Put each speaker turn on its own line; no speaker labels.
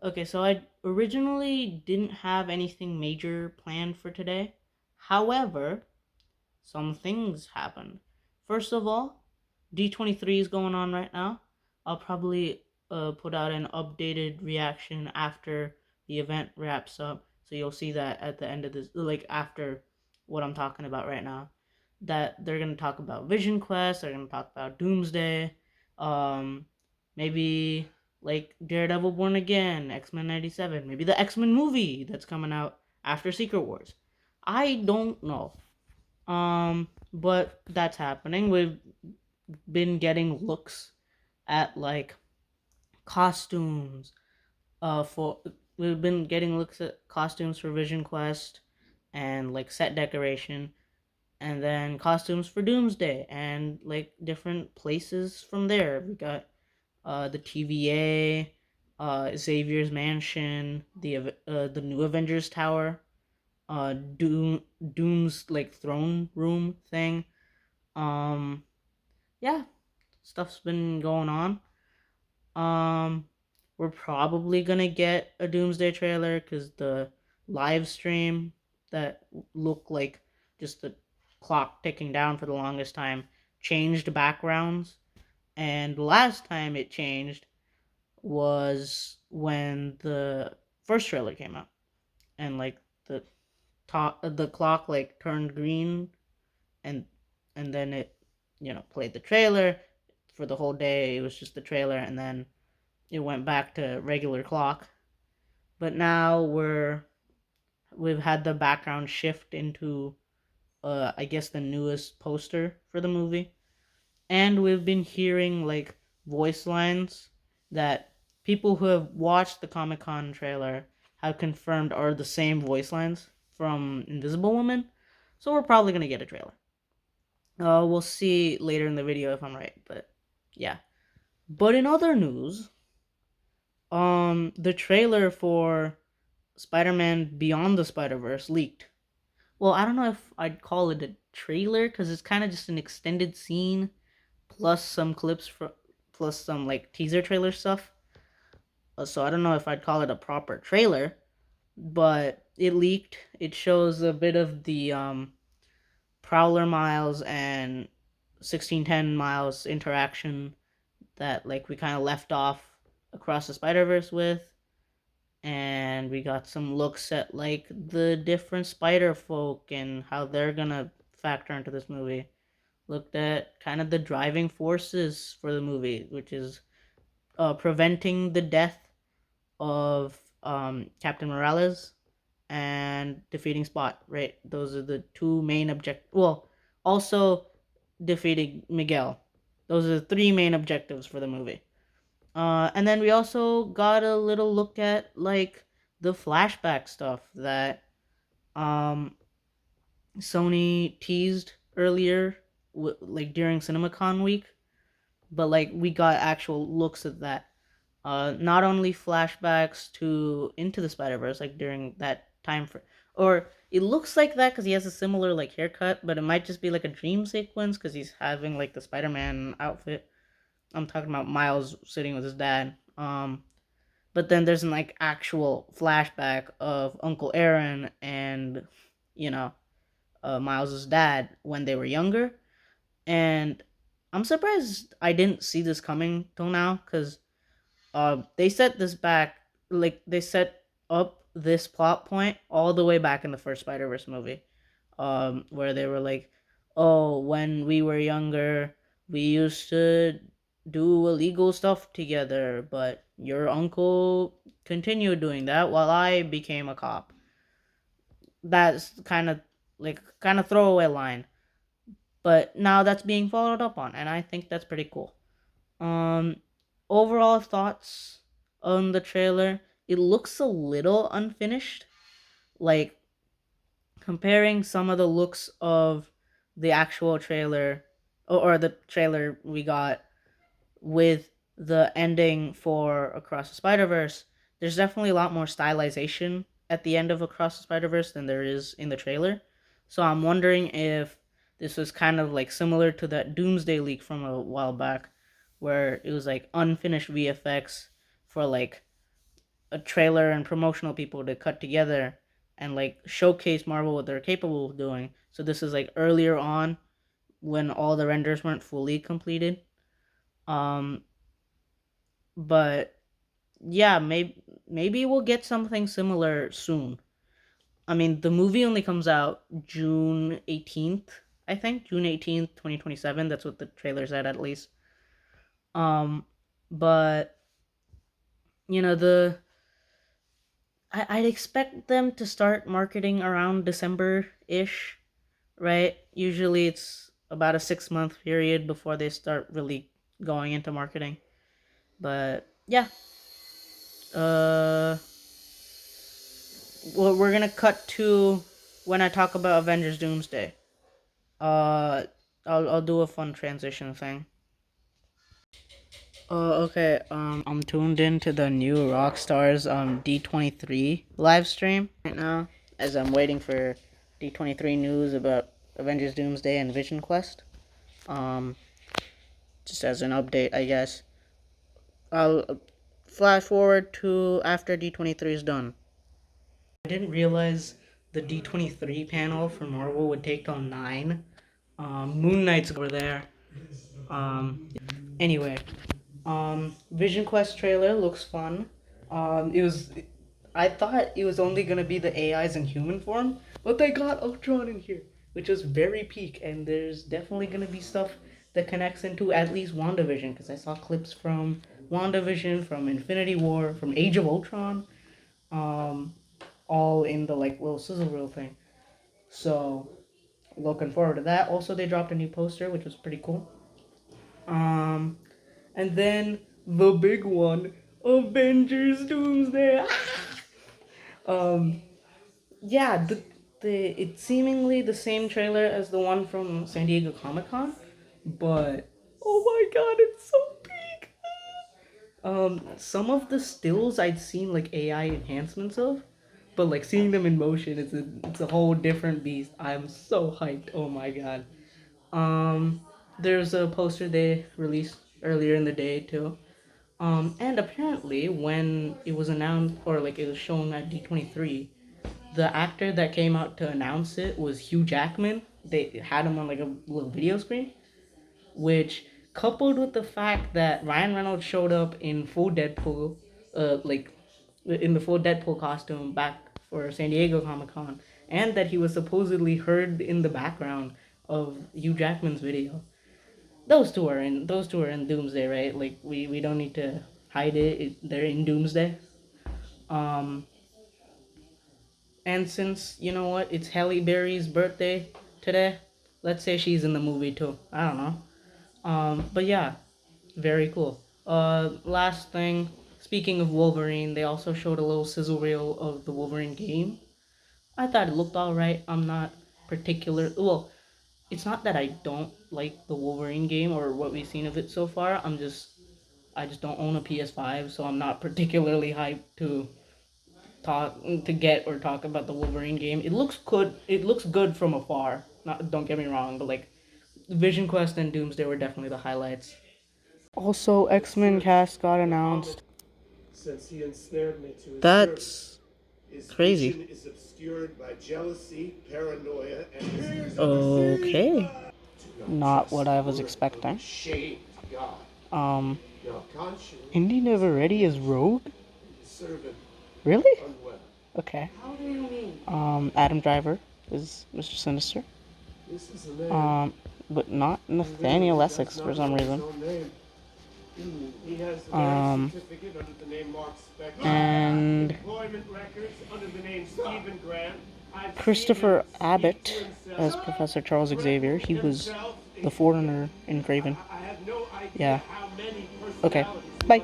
Okay, so I originally didn't have anything major planned for today. However, some things happened. First of all, D23 is going on right now. I'll probably put out an updated reaction after the event wraps up. So you'll see that at the end of this, like after what I'm talking about right now. That they're going to talk about VisionQuest, they're going to talk about Doomsday, um, maybe like Daredevil Born Again, X-Men 97, maybe the X-Men movie that's coming out after Secret Wars. I don't know. But that's happening. We've been getting looks at like costumes. For we've been getting looks at costumes for Vision Quest and like set decoration, and then costumes for Doomsday and like different places from there. We got the TVA, Xavier's mansion, the new Avengers tower, Doom's like throne room thing. Um, yeah, stuff's been going on. Um, we're probably gonna get a Doomsday trailer because the live stream that looked like just the clock ticking down for the longest time changed backgrounds, and the last time it changed was when the first trailer came out, and like the the clock like turned green, and then it played the trailer for the whole day. It was just the trailer, and then it went back to regular clock. But now we've had the background shift into I guess the newest poster for the movie, and we've been hearing like voice lines that people who have watched the Comic Con trailer have confirmed are the same voice lines from Invisible Woman. So we're probably gonna get a trailer. We'll see later in the video if I'm right, but yeah. But in other news, the trailer for Spider-Man Beyond the Spider-Verse leaked. Well, I don't know if I'd call it a trailer because it's kind of just an extended scene plus some clips for plus some like teaser trailer stuff. So I don't know if I'd call it a proper trailer, but it leaked. It shows a bit of the Prowler Miles and 1610 Miles interaction that like we kind of left off across the Spider Verse with, and we got some looks at like the different Spider folk and how they're gonna factor into this movie. Looked at kind of the driving forces for the movie, which is preventing the death of Captain Morales and defeating Spot. Right, those are the two main objectives. Well, also defeating Miguel. Those are the three main objectives for the movie. And then we also got a little look at like the flashback stuff that um, Sony teased earlier, like during CinemaCon week. But like we got actual looks at that. Not only flashbacks to Into the Spider Verse, like during that time for, or it looks like that because he has a similar like haircut, but it might just be like a dream sequence because he's having like the Spider Man outfit. I'm talking about Miles sitting with his dad. But then there's an like actual flashback of Uncle Aaron and you know Miles's dad when they were younger, and I'm surprised I didn't see this coming till now because they set this back like they set up this plot point all the way back in the first Spider Verse movie, where they were like, oh, when we were younger, we used to do illegal stuff together, but your uncle continued doing that while I became a cop. That's kind of throwaway line, but now that's being followed up on, and I think that's pretty cool. Um, Overall thoughts on the trailer. It looks a little unfinished. Like comparing some of the looks of the actual trailer or the trailer we got with the ending for Across the Spider Verse, there's definitely a lot more stylization at the end of Across the Spider Verse than there is in the trailer. So I'm wondering if this was kind of like similar to that Doomsday leak from a while back, where it was like unfinished VFX for like a trailer and promotional people to cut together and like showcase Marvel what they're capable of doing. So this is like earlier on when all the renders weren't fully completed. Um, but yeah, maybe we'll get something similar soon. I mean, the movie only comes out June 18th, I think. June 18th, 2027. That's what the trailer said at least. But you know, I'd expect them to start marketing around December-ish, right? Usually it's about a 6-month period before they start really going into marketing. But yeah, uh, well, we're gonna cut to when I talk about Avengers Doomsday. Uh, I'll do a fun transition thing. Okay. I'm tuned into the new Rockstars D23 live stream right now as I'm waiting for D23 news about Avengers Doomsday and VisionQuest. Um, just as an update, I guess. I'll flash forward to after D23 is done. I didn't realize the D23 panel for Marvel would take till 9. Moon Knight's over there. Um, anyway, Vision Quest trailer looks fun. It was. I thought it was only gonna be the AIs in human form, but they got Ultron in here, which was very peak. And there's definitely gonna be stuff that connects into at least WandaVision, because I saw clips from WandaVision, from Infinity War, from Age of Ultron, um, all in the like little sizzle reel thing. So looking forward to that. Also, they dropped a new poster, which was pretty cool. Um, and then the big one, Avengers Doomsday. um, yeah, the it's seemingly the same trailer as the one from San Diego Comic Con, but oh my god, it's so big. Some of the stills I'd seen like AI enhancements of, but like seeing them in motion, it's a whole different beast. I'm so hyped. Oh my god. Um, there's a poster they released earlier in the day too. And apparently when it was announced or like it was shown at D23, the actor that came out to announce it was Hugh Jackman. They had him on like a little video screen, which coupled with the fact that Ryan Reynolds showed up in full Deadpool, like in the full Deadpool costume back for San Diego Comic Con, and that he was supposedly heard in the background of Hugh Jackman's video. Those two are in Doomsday, right? Like we don't need to hide they're in Doomsday. Um, and since you know what, it's Halle Berry's birthday today. Let's say she's in the movie too. I don't know. But yeah, very cool. Last thing. Speaking of Wolverine, they also showed a little sizzle reel of the Wolverine game. I thought it looked alright. I'm not particular. Well, it's not that I don't like the Wolverine game or what we've seen of it so far. I just don't own a PS5, so I'm not particularly hyped to get or talk about the Wolverine game. It looks good. It looks good from afar. Not don't get me wrong, but like Vision Quest and Doomsday were definitely the highlights. Also, X-Men cast got announced.
Since he ensnared me to his
That's
his
crazy.
vision is obscured by jealousy, paranoia, and
Okay.
Do
Not
trust
what I was
word of
expecting.
a shamed God.
Um,
Now conscience
Indy Never Ready is Rogue?
servant
Really?
unwell.
Okay.
How do you mean?
Adam Driver is Mr. Sinister.
This is a man.
But not Nathaniel Essex for some reason.
He has a
Um,
certificate under the name Mark Spector.
and
Employment records under the name Stephen Grant.
Christopher Abbott as Professor Charles Xavier. He was the Foreigner in Craven.
I have no idea
Yeah.
how many
Okay.
personalities
Bye.